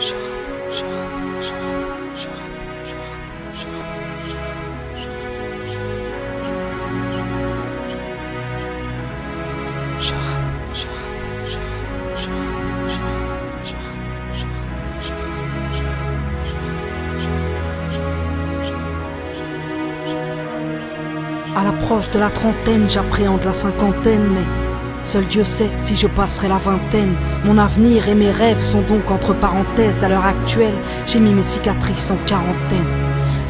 À l'approche de la trentaine, j'appréhende la cinquantaine, mais seul Dieu sait si je passerai la vingtaine. Mon avenir et mes rêves sont donc entre parenthèses. À l'heure actuelle, j'ai mis mes cicatrices en quarantaine.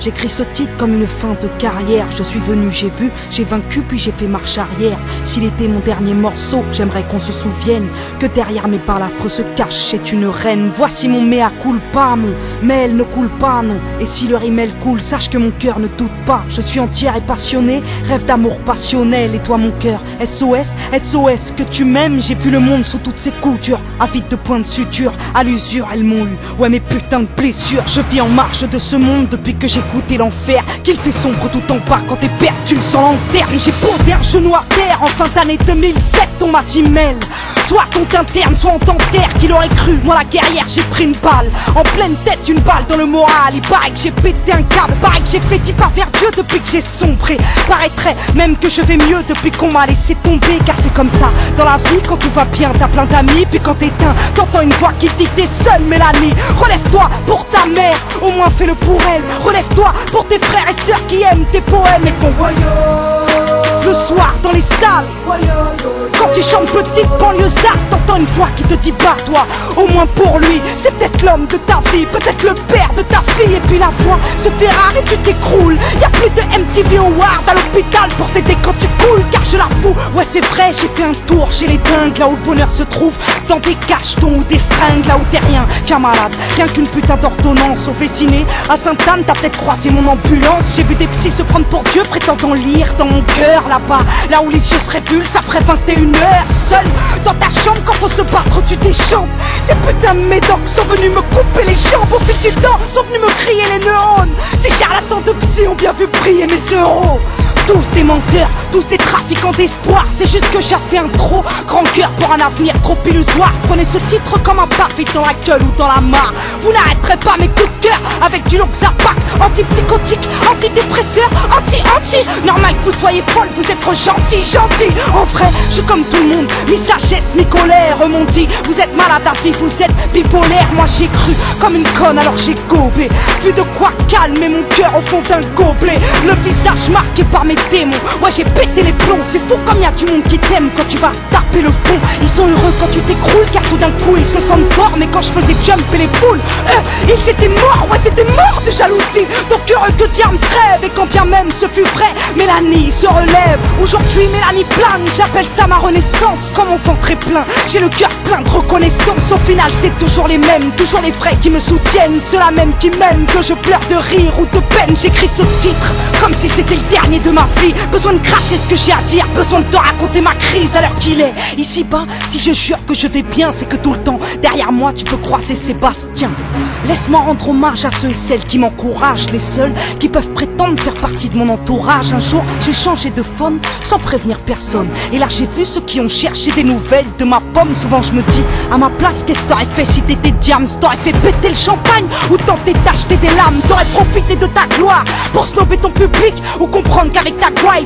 J'écris ce titre comme une fin de carrière. Je suis venu, j'ai vu, j'ai vaincu, puis j'ai fait marche arrière. S'il était mon dernier morceau, j'aimerais qu'on se souvienne que derrière mes balafres se cache, c'est une reine. Voici mon mea culpa, mon mail ne coule pas, non. Et si le rimel coule, sache que mon cœur ne doute pas. Je suis entière et passionnée, rêve d'amour passionnel. Et toi mon cœur, SOS, SOS, que tu m'aimes. J'ai vu le monde sous toutes ses coutures, avide de points de suture. À l'usure, elles m'ont eu, ouais mes putains de blessures. Je vis en marge de ce monde depuis que j'ai goûté l'enfer, qu'il fait sombre tout en bas quand t'es perdu sans lanterne. J'ai posé un genou à terre en fin d'année 2007, on m'a dit mêle. Soit on t'interne, soit on t'enterre. Qu'il aurait cru, moi la guerrière, j'ai pris une balle en pleine tête, une balle dans le moral. Il paraît que j'ai pété un câble, paraît que j'ai fait 10 pas vers Dieu depuis que j'ai sombré. Paraîtrait même que je vais mieux depuis qu'on m'a laissé tomber. Car c'est comme ça, dans la vie, quand tout va bien, t'as plein d'amis. Puis quand t'éteins, t'entends une voix qui dit que t'es seule, Mélanie. Relève-toi pour ta mère, au moins fais-le pour elle. Relève-toi pour tes frères et sœurs qui aiment tes poèmes et font le soir dans les salles. Quand tu chantes petite banlieusarde, t'entends une voix qui te dit bats-toi. Au moins pour lui, c'est peut-être l'homme de ta vie, peut-être le père de ta fille. Et puis la voix se fait rare et tu t'écroules. Y'a plus de MTV Award à l'hôpital pour t'aider quand tu coules. Car je l'avoue, ouais c'est vrai, j'ai fait un tour chez les dingues. Là où le bonheur se trouve, dans des cachetons ou des seringues. Là où t'es rien qu'un malade, rien qu'une putain d'ordonnance. Au Vésiné, à Sainte-Anne, t'as peut-être croisé mon ambulance. J'ai vu des psys se prendre pour Dieu, prétendant lire dans mon cœur. Là-bas, là où les yeux se révulsent après 21h. Seul dans ta chambre, quand faut se battre, tu déchantes. Ces putains de médocs sont venus me couper les jambes. Au fil du temps, sont venus me crier les neurones. Ces charlatans de psy ont bien vu briller mes euros. Tous des menteurs, tous des trafiquants d'espoir. C'est juste que j'ai fait un trop grand cœur pour un avenir trop illusoire. Prenez ce titre comme un parfait dans la gueule ou dans la mare. Vous n'arrêterez pas mes coups de cœur avec du Loxapac, antipsychotique, antidépresseur, anti. Normal que vous soyez folle, vous êtes trop gentil. En vrai, je suis comme tout le monde, mi-sagesse, mi-colère. M'ont dit, vous êtes malade à vie, vous êtes bipolaire. Moi j'ai cru comme une conne, alors j'ai gobé. Vu de quoi calmer mon cœur au fond d'un gobelet. Le visage marqué par mes démons, ouais j'ai pété les plombs. C'est fou comme y'a du monde qui t'aime quand tu vas taper le fond. Ils sont heureux quand tu t'écroules, car tout d'un coup ils se sentent forts. Mais quand je faisais jumper les foules, ils étaient morts, ouais c'était mort de jalousie. Donc heureux que Diams rêve, et quand bien même ce fut vrai, Mélanie se relève. Aujourd'hui Mélanie plane, j'appelle ça ma renaissance. Comme enfant très plein, j'ai le cœur plein de reconnaissance. Au final c'est toujours les mêmes, toujours les vrais qui me soutiennent. Ceux-là même qui m'aiment, que je pleure de rire ou de peine. J'écris ce titre comme si c'était le dernier de ma vie. Besoin de cracher ce que j'ai à dire, besoin de te raconter ma crise à l'heure qu'il est. Ici-bas, si je jure que je vais bien, c'est que tout le temps, derrière moi, tu peux croiser Sébastien. Laisse-moi rendre hommage à ceux et celles qui m'encouragent, les seuls qui peuvent prétendre faire partie de mon entourage. Un jour, j'ai changé de phone sans prévenir personne. Et là, j'ai vu ceux qui ont cherché des nouvelles de ma pomme. Souvent, je me dis, à ma place, qu'est-ce que t'aurais fait si t'étais Diams? T'aurais fait péter le champagne ou tenter d'acheter des lames? T'aurais profité de ta gloire pour snober ton public ou comprendre qu'avec ta gloire